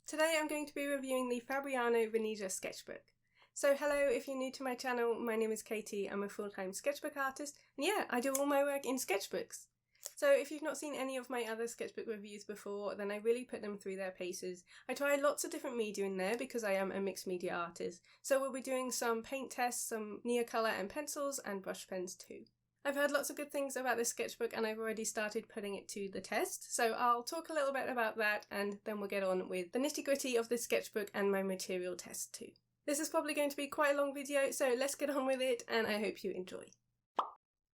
Today I'm going to be reviewing the Fabriano Venezia sketchbook. So hello, if you're new to my channel, my name is Katie, I'm a full-time sketchbook artist, and yeah, I do all my work in sketchbooks. So if you've not seen any of my other sketchbook reviews before, then I really put them through their paces. I try lots of different media in there because I am a mixed media artist. So we'll be doing some paint tests, some Neocolor and pencils, and brush pens too. I've heard lots of good things about this sketchbook and I've already started putting it to the test, so I'll talk a little bit about that and then we'll get on with the nitty-gritty of this sketchbook and my material test too. This is probably going to be quite a long video, so let's get on with it and I hope you enjoy.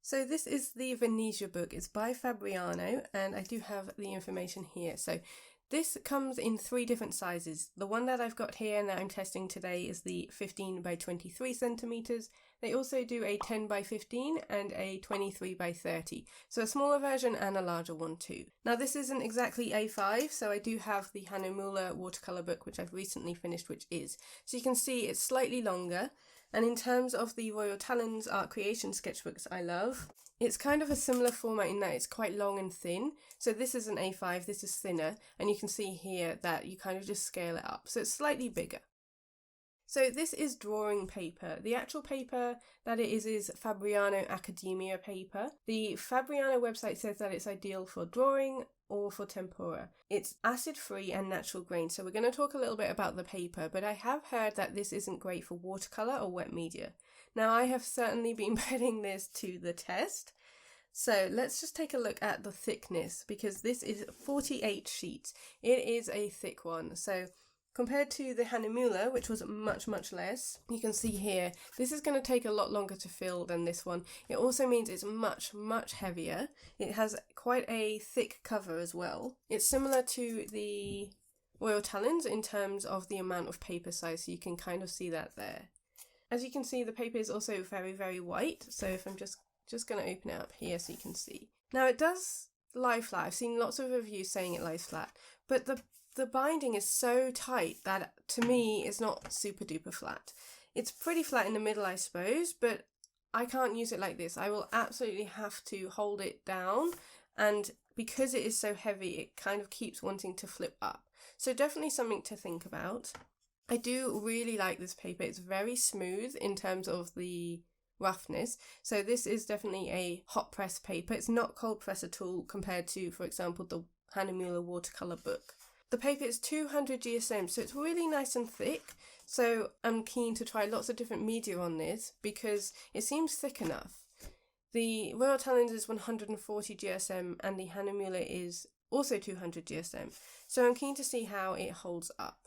So this is the Venezia book. It's by Fabriano and I do have the information here. So this comes in 3 different sizes. The one that I've got here and that I'm testing today is the 15 by 23 centimeters. They also do a 10 by 15 and a 23 by 30. So a smaller version and a larger one too. Now this isn't exactly A5, so I do have the Ohnn watercolor book, which I've recently finished, which is. So you can see it's slightly longer. And in terms of the Royal Talens art creation sketchbooks I love, it's kind of a similar format in that it's quite long and thin. So this is an A5, this is thinner, and you can see here that you kind of just scale it up. So it's slightly bigger. So this is drawing paper. The actual paper that it is Fabriano Academia paper. The Fabriano website says that it's ideal for drawing or for tempera. It's acid-free and natural grain, so we're going to talk a little bit about the paper, but I have heard that this isn't great for watercolour or wet media. Now I have certainly been putting this to the test, so let's just take a look at the thickness, because this is 48 sheets. It is a thick one, so compared to the Ohnn, which was much less, you can see here, this is going to take a lot longer to fill than this one. It also means it's much heavier. It has quite a thick cover as well. It's similar to the Royal Talens in terms of the amount of paper size, so you can kind of see that there. As you can see, the paper is also very white, so if I'm just going to open it up here so you can see. Now it does lie flat. I've seen lots of reviews saying it lies flat, but the binding is so tight that to me it's not super duper flat. It's pretty flat in the middle, I suppose, but I can't use it like this. I will absolutely have to hold it down, and because it is so heavy it kind of keeps wanting to flip up. So definitely something to think about. I do really like this paper. It's very smooth in terms of the roughness. So this is definitely a hot press paper. It's not cold press at all compared to, for example, the Ohnn watercolor book. The paper is 200 GSM, so it's really nice and thick. So I'm keen to try lots of different media on this because it seems thick enough. The Royal Talens is 140 GSM and the Ohnn is also 200 GSM. So I'm keen to see how it holds up.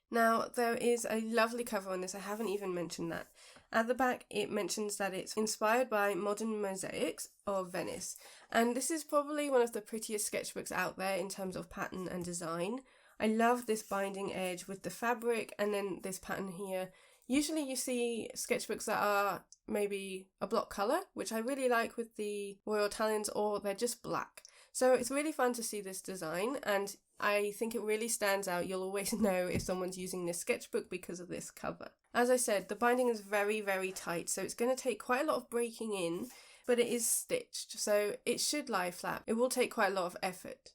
Now there is a lovely cover on this, I haven't even mentioned that. At the back it mentions that it's inspired by modern mosaics of Venice, and this is probably one of the prettiest sketchbooks out there in terms of pattern and design. I love this binding edge with the fabric and then this pattern here. Usually you see sketchbooks that are maybe a block colour, which I really like with the Royal Talens, or they're just black. So it's really fun to see this design, and I think it really stands out. You'll always know if someone's using this sketchbook because of this cover. As I said, the binding is very tight, so it's going to take quite a lot of breaking in, but it is stitched, so it should lie flat. It will take quite a lot of effort.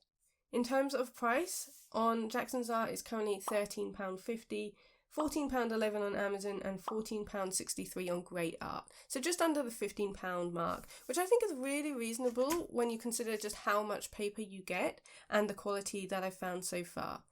In terms of price, on Jackson's Art it's currently £13.50, £14.11 on Amazon and £14.63 on Great Art. So just under the £15 mark, which I think is really reasonable when you consider just how much paper you get and the quality that I've found so far.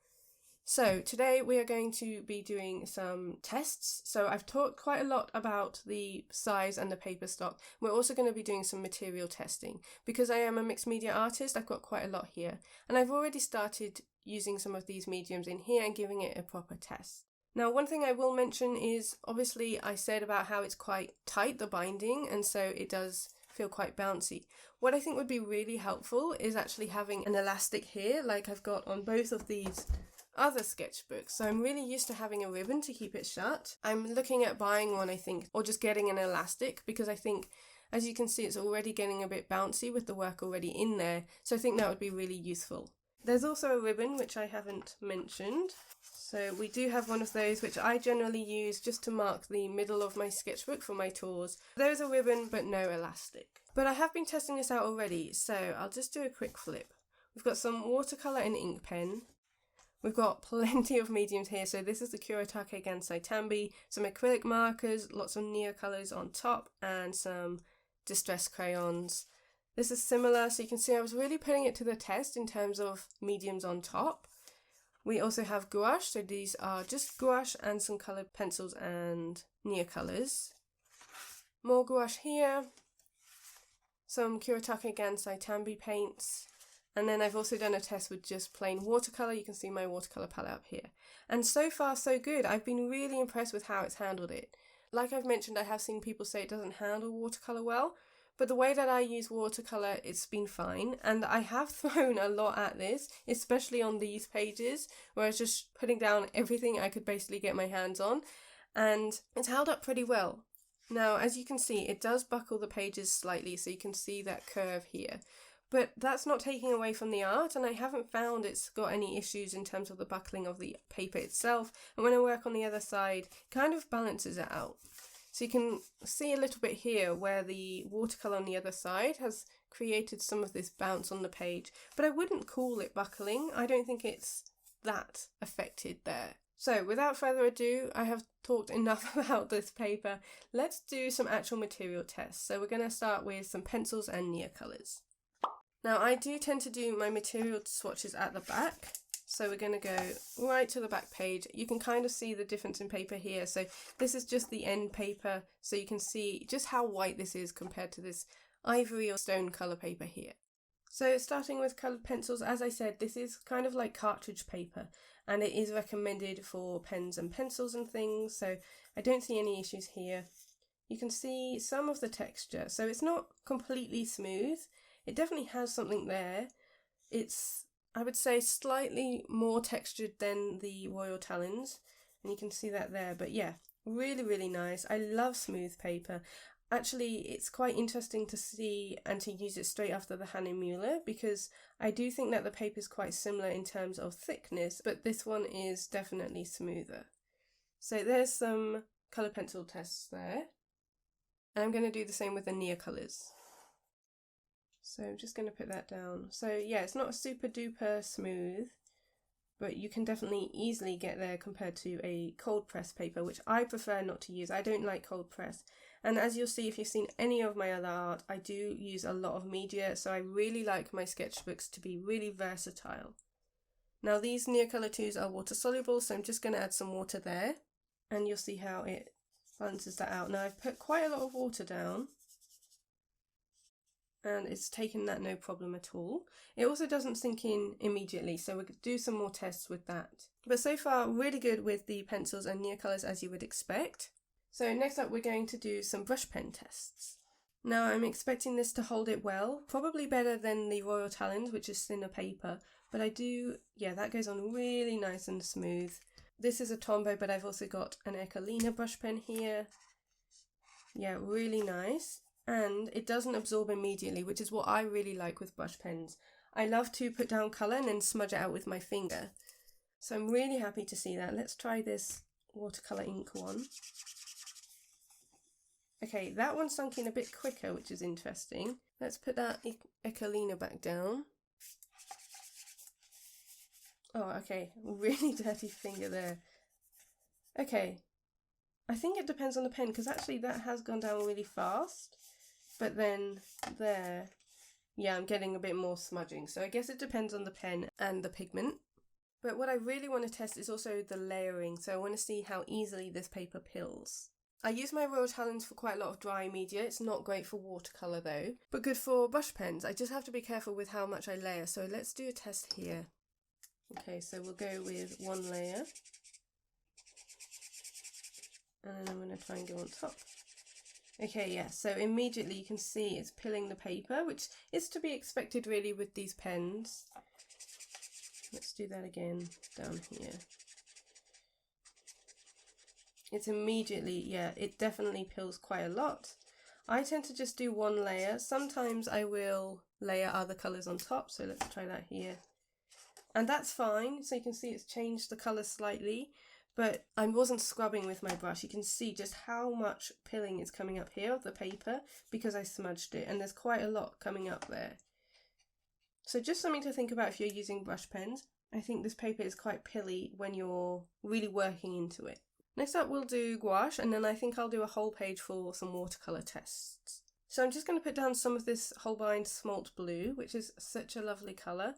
So today we are going to be doing some tests. So I've talked quite a lot about the size and the paper stock. We're also going to be doing some material testing. Because I am a mixed media artist, I've got quite a lot here. And I've already started using some of these mediums in here and giving it a proper test. Now one thing I will mention is, obviously I said about how it's quite tight, the binding, and so it does feel quite bouncy. What I think would be really helpful is actually having an elastic here, like I've got on both of these other sketchbooks. So I'm really used to having a ribbon to keep it shut. I'm looking at buying one, I think, or just getting an elastic, because I think, as you can see, it's already getting a bit bouncy with the work already in there. So I think that would be really useful. There's also a ribbon, which I haven't mentioned. So we do have one of those, which I generally use just to mark the middle of my sketchbook for my tours. There is a ribbon, but no elastic. But I have been testing this out already, so I'll just do a quick flip. We've got some watercolour and ink pen. We've got plenty of mediums here. So this is the Kuretake Gansai Tambi, some acrylic markers, lots of Neocolors on top, and some distress crayons. This is similar, so you can see I was really putting it to the test in terms of mediums on top. We also have gouache, so these are just gouache and some coloured pencils and Neocolors. More gouache here, some Kuretake Gansai Tambi paints, and then I've also done a test with just plain watercolour. You can see my watercolour palette up here. And so far so good. I've been really impressed with how it's handled it. Like I've mentioned, I have seen people say it doesn't handle watercolour well, but the way that I use watercolour, it's been fine. And I have thrown a lot at this, especially on these pages, where I was just putting down everything I could basically get my hands on, and it's held up pretty well. Now, as you can see, it does buckle the pages slightly, so you can see that curve here. But that's not taking away from the art, and I haven't found it's got any issues in terms of the buckling of the paper itself. And when I work on the other side, it kind of balances it out. So you can see a little bit here where the watercolour on the other side has created some of this bounce on the page. But I wouldn't call it buckling. I don't think it's that affected there. So without further ado, I have talked enough about this paper. Let's do some actual material tests. So we're going to start with some pencils and Neocolors. Now I do tend to do my material swatches at the back. So we're going to go right to the back page. You can kind of see the difference in paper here. So this is just the end paper. So you can see just how white this is compared to this ivory or stone colour paper here. So starting with coloured pencils, as I said, this is kind of like cartridge paper, and it is recommended for pens and pencils and things, so I don't see any issues here. You can see some of the texture, so it's not completely smooth. It definitely has something there. It's, I would say, slightly more textured than the Royal Talons, and you can see that there, but yeah, really, really nice. I love smooth paper. Actually, it's quite interesting to see and to use it straight after the Hahnemuhle, because I do think that the paper is quite similar in terms of thickness, but this one is definitely smoother. So there's some colour pencil tests there. And I'm going to do the same with the Neocolors. So I'm just going to put that down. So yeah, it's not super duper smooth, but you can definitely easily get there compared to a cold press paper, which I prefer not to use. I don't like cold press. And as you'll see if you've seen any of my other art, I do use a lot of media, so I really like my sketchbooks to be really versatile. Now these Neocolor 2s are water soluble, so I'm just going to add some water there, and you'll see how it balances that out. Now I've put quite a lot of water down, and it's taken that no problem at all. It also doesn't sink in immediately, so we'll do some more tests with that. But so far, really good with the pencils and Neocolors, as you would expect. So next up, we're going to do some brush pen tests. Now I'm expecting this to hold it well, probably better than the Royal Talons, which is thinner paper, but yeah, that goes on really nice and smooth. This is a Tombow, but I've also got an Ecoline Brush Pen here. Yeah, really nice. And it doesn't absorb immediately, which is what I really like with brush pens. I love to put down colour and then smudge it out with my finger. So I'm really happy to see that. Let's try this watercolour ink one. Okay, that one sunk in a bit quicker, which is interesting. Let's put that Ecoline back down. Oh, okay, really dirty finger there. Okay, I think it depends on the pen, because actually that has gone down really fast. But then there, yeah, I'm getting a bit more smudging. So I guess it depends on the pen and the pigment. But what I really want to test is also the layering. So I want to see how easily this paper pills. I use my Royal Talons for quite a lot of dry media. It's not great for watercolour though, but good for brush pens. I just have to be careful with how much I layer. So let's do a test here. Okay, so we'll go with one layer. And I'm going to try and go on top. Okay, yeah, so immediately you can see it's pilling the paper, which is to be expected really with these pens. Let's do that again down here. It's immediately, yeah, it definitely pills quite a lot. I tend to just do one layer. Sometimes I will layer other colours on top, so let's try that here. And that's fine, so you can see it's changed the colour slightly. But I wasn't scrubbing with my brush. You can see just how much pilling is coming up here of the paper because I smudged it, and there's quite a lot coming up there. So just something to think about if you're using brush pens. I think this paper is quite pilly when you're really working into it. Next up we'll do gouache, and then I think I'll do a whole page for some watercolour tests. So I'm just going to put down some of this Holbein Smalt blue, which is such a lovely colour.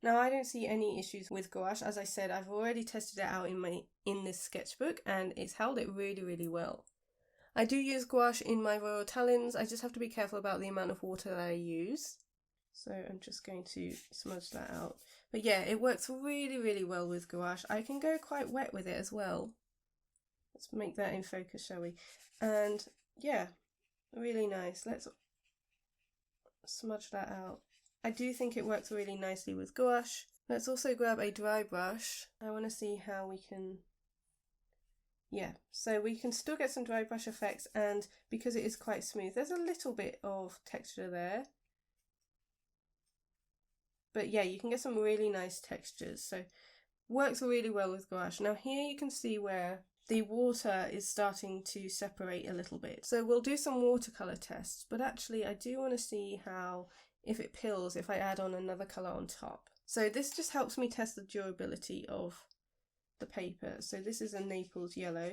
Now I don't see any issues with gouache. As I said, I've already tested it out in this sketchbook and it's held it really, really well. I do use gouache in my Rohrer Talons. I just have to be careful about the amount of water that I use. So I'm just going to smudge that out. But yeah, it works really, really well with gouache. I can go quite wet with it as well. Let's make that in focus, shall we? And yeah, really nice. Let's smudge that out. I do think it works really nicely with gouache. Let's also grab a dry brush. I want to see how we can... Yeah, so we can still get some dry brush effects, and because it is quite smooth, there's a little bit of texture there. But yeah, you can get some really nice textures, so works really well with gouache. Now here you can see where the water is starting to separate a little bit. So we'll do some watercolour tests, but actually I do want to see how, if it pills, if I add on another colour on top. So this just helps me test the durability of the paper. So this is a Naples yellow.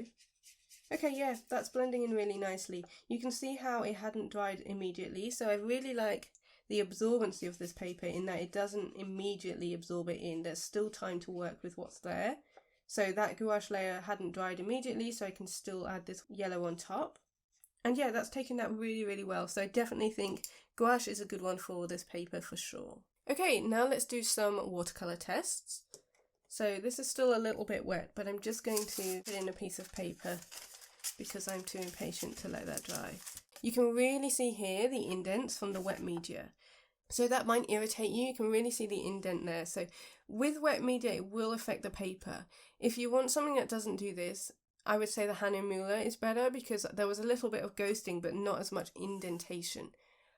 Okay, yeah, that's blending in really nicely. You can see how it hadn't dried immediately, so I really like the absorbency of this paper in that it doesn't immediately absorb it in. There's still time to work with what's there. So that gouache layer hadn't dried immediately, so I can still add this yellow on top. And yeah, that's taken that really, really well. So I definitely think gouache is a good one for this paper for sure. Okay, now let's do some watercolour tests. So this is still a little bit wet, but I'm just going to put in a piece of paper because I'm too impatient to let that dry. You can really see here the indents from the wet media. So that might irritate you. You can really see the indent there. So with wet media, it will affect the paper. If you want something that doesn't do this, I would say the Hahnemuller is better because there was a little bit of ghosting, but not as much indentation.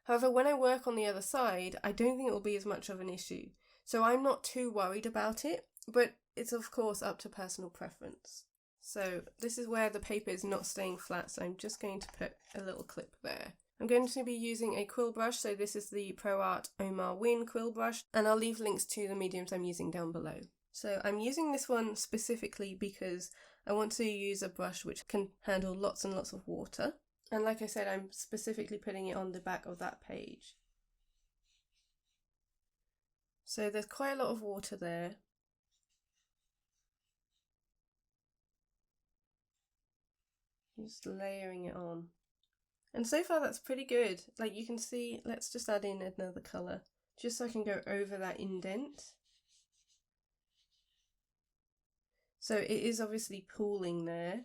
However, when I work on the other side, I don't think it will be as much of an issue. So I'm not too worried about it, but it's of course up to personal preference. So this is where the paper is not staying flat, so I'm just going to put a little clip there. I'm going to be using a quill brush, so this is the ProArt Ohn Mar Win Quill brush, and I'll leave links to the mediums I'm using down below. So I'm using this one specifically because I want to use a brush which can handle lots and lots of water. And like I said, I'm specifically putting it on the back of that page. So there's quite a lot of water there. Just layering it on. And so far that's pretty good. Like you can see, let's just add in another colour, just so I can go over that indent. So it is obviously pooling there.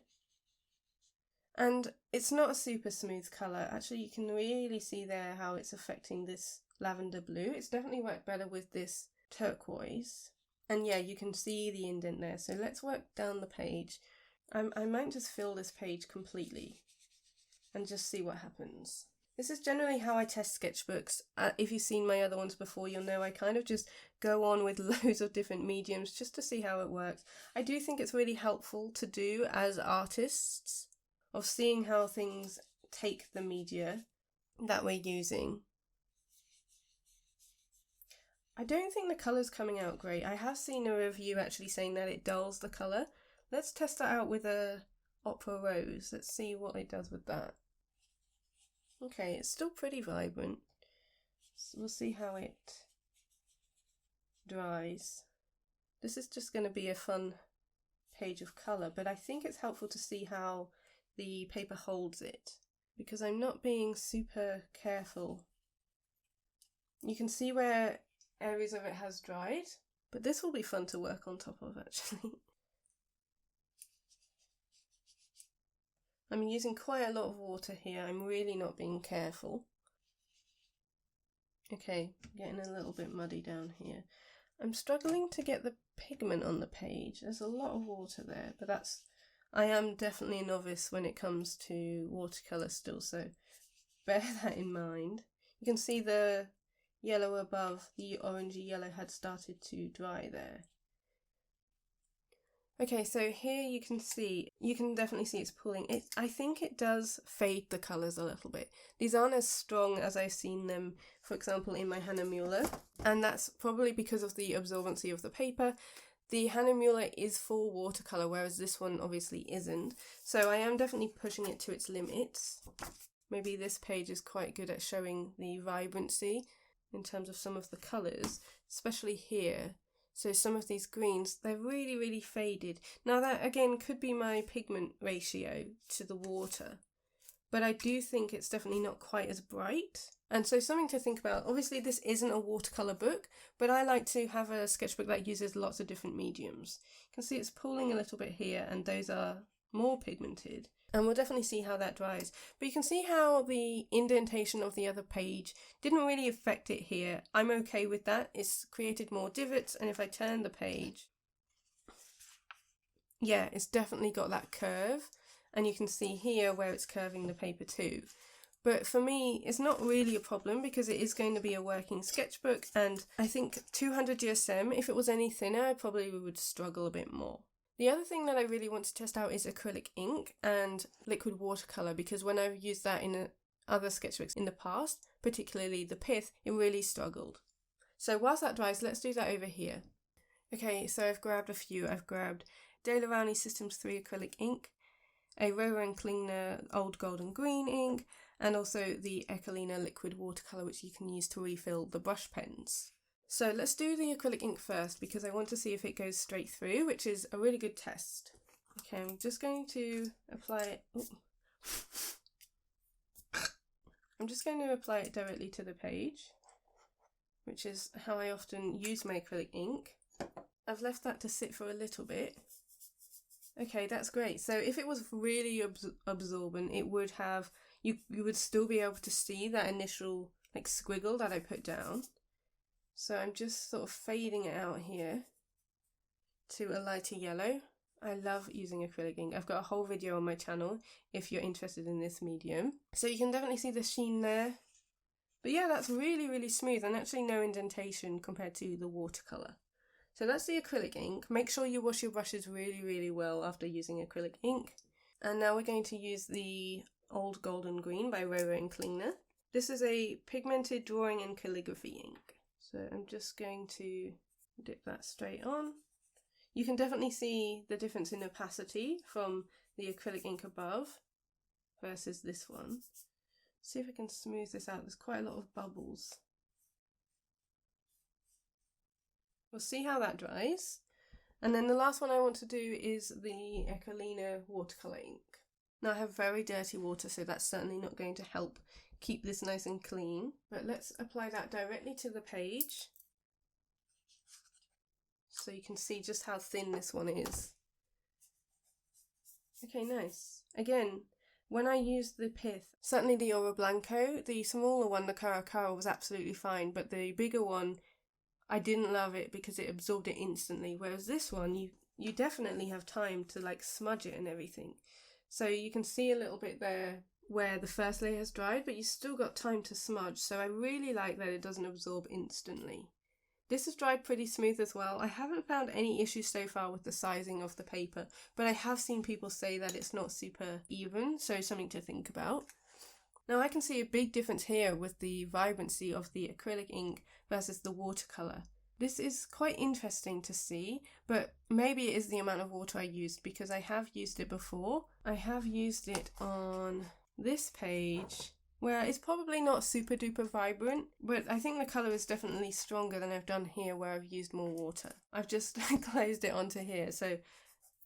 And it's not a super smooth colour. Actually, you can really see there how it's affecting this lavender blue. It's definitely worked better with this turquoise. And yeah, you can see the indent there. So let's work down the page. I might just fill this page completely and just see what happens. This is generally how I test sketchbooks. If you've seen my other ones before, you'll know I kind of just go on with loads of different mediums just to see how it works. I do think it's really helpful to do as artists, of seeing how things take the media that we're using. I don't think the colour's coming out great. I have seen a review actually saying that it dulls the colour. Let's test that out with a Opera Rose. Let's see what it does with that. Okay, it's still pretty vibrant. So we'll see how it dries. This is just going to be a fun page of colour, but I think it's helpful to see how the paper holds it, because I'm not being super careful. You can see where areas of it has dried, but this will be fun to work on top of actually. I'm using quite a lot of water here, I'm really not being careful. Okay, getting a little bit muddy down here. I'm struggling to get the pigment on the page. There's a lot of water there, but I am definitely a novice when it comes to watercolour still, so bear that in mind. You can see the yellow above, the orangey yellow had started to dry there. Okay, so here you can definitely see it's pulling. I think it does fade the colours a little bit. These aren't as strong as I've seen them, for example, in my Hahnemuhle, and that's probably because of the absorbency of the paper. The Hahnemuhle is full watercolour, whereas this one obviously isn't, so I am definitely pushing it to its limits. Maybe this page is quite good at showing the vibrancy in terms of some of the colours, especially here. So some of these greens, they're really, really faded. Now that, again, could be my pigment ratio to the water, but I do think it's definitely not quite as bright. And so something to think about. Obviously, this isn't a watercolour book, but I like to have a sketchbook that uses lots of different mediums. You can see it's pooling a little bit here, and those are more pigmented. And we'll definitely see how that dries. But you can see how the indentation of the other page didn't really affect it here. I'm okay with that. It's created more divots, and if I turn the page, yeah, it's definitely got that curve. And you can see here where it's curving the paper too. But for me, it's not really a problem because it is going to be a working sketchbook, and I think 200 GSM, if it was any thinner, I probably would struggle a bit more. The other thing that I really want to test out is acrylic ink and liquid watercolour, because when I've used that in other sketchbooks in the past, particularly the pith, it really struggled. So whilst that dries, let's do that over here. Okay, so I've grabbed a few. I've grabbed De La Rowney Systems 3 acrylic ink, a Rohrer Klingner Old Gold and Green ink, and also the Ecoline liquid watercolour, which you can use to refill the brush pens. So let's do the acrylic ink first because I want to see if it goes straight through, which is a really good test. Okay, I'm just going to apply it. I'm just going to apply it directly to the page, which is how I often use my acrylic ink. I've left that to sit for a little bit. Okay, that's great. So if it was really absorbent, it would have, you would still be able to see that initial like squiggle that I put down. So I'm just sort of fading it out here to a lighter yellow. I love using acrylic ink. I've got a whole video on my channel if you're interested in this medium. So you can definitely see the sheen there. But yeah, that's really, really smooth and actually no indentation compared to the watercolour. So that's the acrylic ink. Make sure you wash your brushes really, really well after using acrylic ink. And now we're going to use the Old Gold and Green by Rohrer Klingner. This is a pigmented drawing and calligraphy ink. So I'm just going to dip that straight on. You can definitely see the difference in opacity from the acrylic ink above versus this one. See if I can smooth this out. There's quite a lot of bubbles. We'll see how that dries. And then the last one I want to do is the Ecollne Watercolour Ink. Now I have very dirty water, so that's certainly not going to help keep this nice and clean, but let's apply that directly to the page so you can see just how thin this one is. Okay, nice. Again, when I used the pith, certainly the Oro Blanco, the smaller one, the Cara Cara, was absolutely fine, but the bigger one, I didn't love it because it absorbed it instantly, whereas this one, you definitely have time to like smudge it and everything. So you can see a little bit there where the first layer has dried, but you've still got time to smudge, so I really like that it doesn't absorb instantly. This has dried pretty smooth as well. I haven't found any issues so far with the sizing of the paper, but I have seen people say that it's not super even, so something to think about. Now I can see a big difference here with the vibrancy of the acrylic ink versus the watercolour. This is quite interesting to see, but maybe it is the amount of water I used because I have used it before. I have used it on this page where it's probably not super duper vibrant, but I think the colour is definitely stronger than I've done here where I've used more water. I've just closed it onto here, so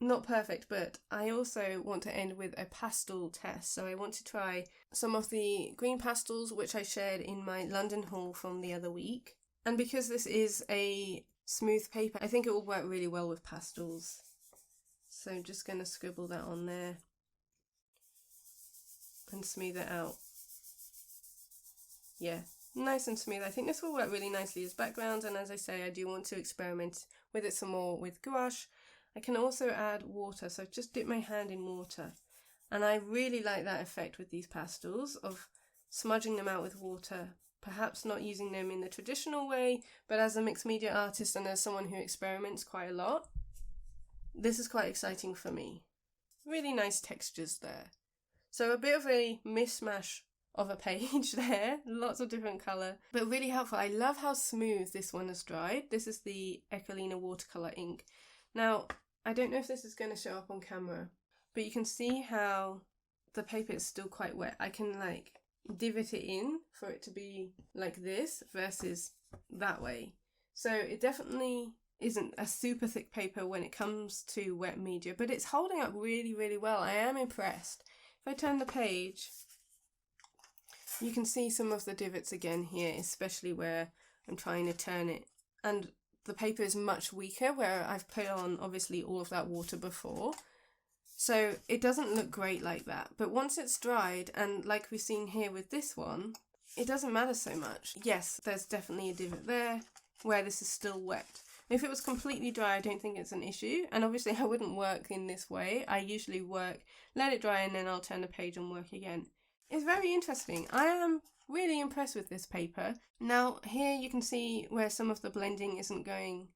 not perfect, but I also want to end with a pastel test. So I want to try some of the green pastels which I shared in my London haul from the other week. And because this is a smooth paper, I think it will work really well with pastels. So I'm just going to scribble that on there and smooth it out. Yeah, nice and smooth. I think this will work really nicely as background, and as I say, I do want to experiment with it some more with gouache. I can also add water, so I've just dipped my hand in water, and I really like that effect with these pastels of smudging them out with water, perhaps not using them in the traditional way, but as a mixed media artist and as someone who experiments quite a lot, this is quite exciting for me. Really nice textures there. So a bit of a mishmash of a page there, lots of different colour, but really helpful. I love how smooth this one has dried. This is the Ecollne Watercolour Ink. Now, I don't know if this is going to show up on camera, but you can see how the paper is still quite wet. I can like divot it in for it to be like this versus that way. So it definitely isn't a super thick paper when it comes to wet media, but it's holding up really, really well. I am impressed. If I turn the page, you can see some of the divots again here, especially where I'm trying to turn it. And the paper is much weaker where I've put on obviously all of that water before. So it doesn't look great like that. But once it's dried, and like we've seen here with this one, it doesn't matter so much. Yes, there's definitely a divot there where this is still wet. If it was completely dry, I don't think it's an issue. And obviously I wouldn't work in this way. I usually work, let it dry, and then I'll turn the page and work again. It's very interesting. I am really impressed with this paper. Now here you can see where some of the blending isn't going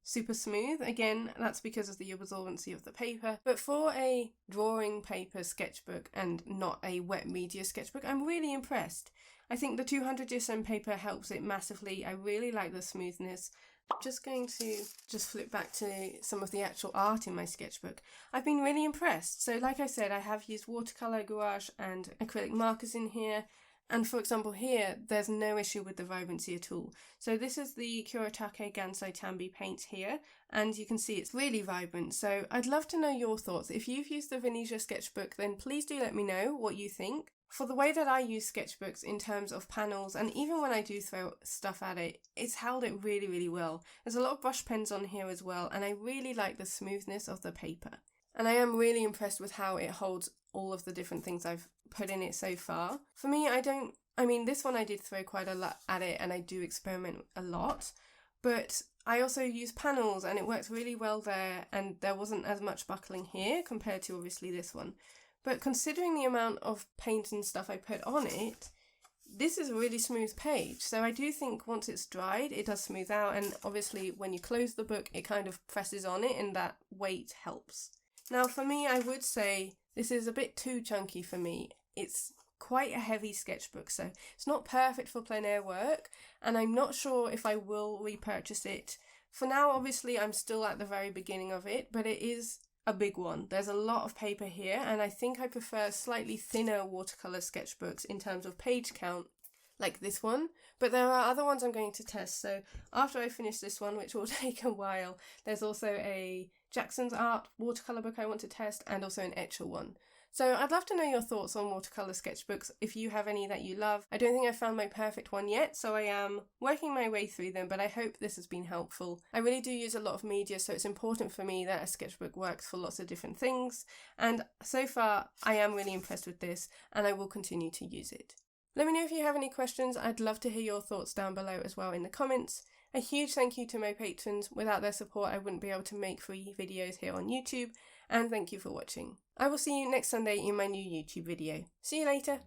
super smooth. Again, that's because of the absorbency of the paper. But for a drawing paper sketchbook and not a wet media sketchbook, I'm really impressed. I think the 200 GSM paper helps it massively. I really like the smoothness. I'm just going to flip back to some of the actual art in my sketchbook. I've been really impressed. So like I said, I have used watercolour, gouache and acrylic markers in here. And for example here, there's no issue with the vibrancy at all. So this is the Kuretake Gansai Tambi paint here, and you can see it's really vibrant. So I'd love to know your thoughts. If you've used the Venezia sketchbook, then please do let me know what you think. For the way that I use sketchbooks in terms of panels, and even when I do throw stuff at it, it's held it really, really well. There's a lot of brush pens on here as well, and I really like the smoothness of the paper. And I am really impressed with how it holds all of the different things I've put in it so far. For me, this one I did throw quite a lot at it, and I do experiment a lot, but I also use panels and it works really well there, and there wasn't as much buckling here compared to obviously this one. But considering the amount of paint and stuff I put on it, this is a really smooth page. So I do think once it's dried, it does smooth out, and obviously when you close the book, it kind of presses on it and that weight helps. Now for me, I would say this is a bit too chunky for me. It's quite a heavy sketchbook, so it's not perfect for plein air work, and I'm not sure if I will repurchase it. For now, obviously, I'm still at the very beginning of it, but it is a big one. There's a lot of paper here, and I think I prefer slightly thinner watercolour sketchbooks in terms of page count, like this one, but there are other ones I'm going to test. So after I finish this one, which will take a while, there's also a Jackson's Art watercolour book I want to test, and also an Etchel one. So I'd love to know your thoughts on watercolour sketchbooks, if you have any that you love. I don't think I've found my perfect one yet, so I am working my way through them, but I hope this has been helpful. I really do use a lot of media, so it's important for me that a sketchbook works for lots of different things, and so far I am really impressed with this, and I will continue to use it. Let me know if you have any questions. I'd love to hear your thoughts down below as well in the comments. A huge thank you to my patrons. Without their support, I wouldn't be able to make free videos here on YouTube, and thank you for watching. I will see you next Sunday in my new YouTube video. See you later!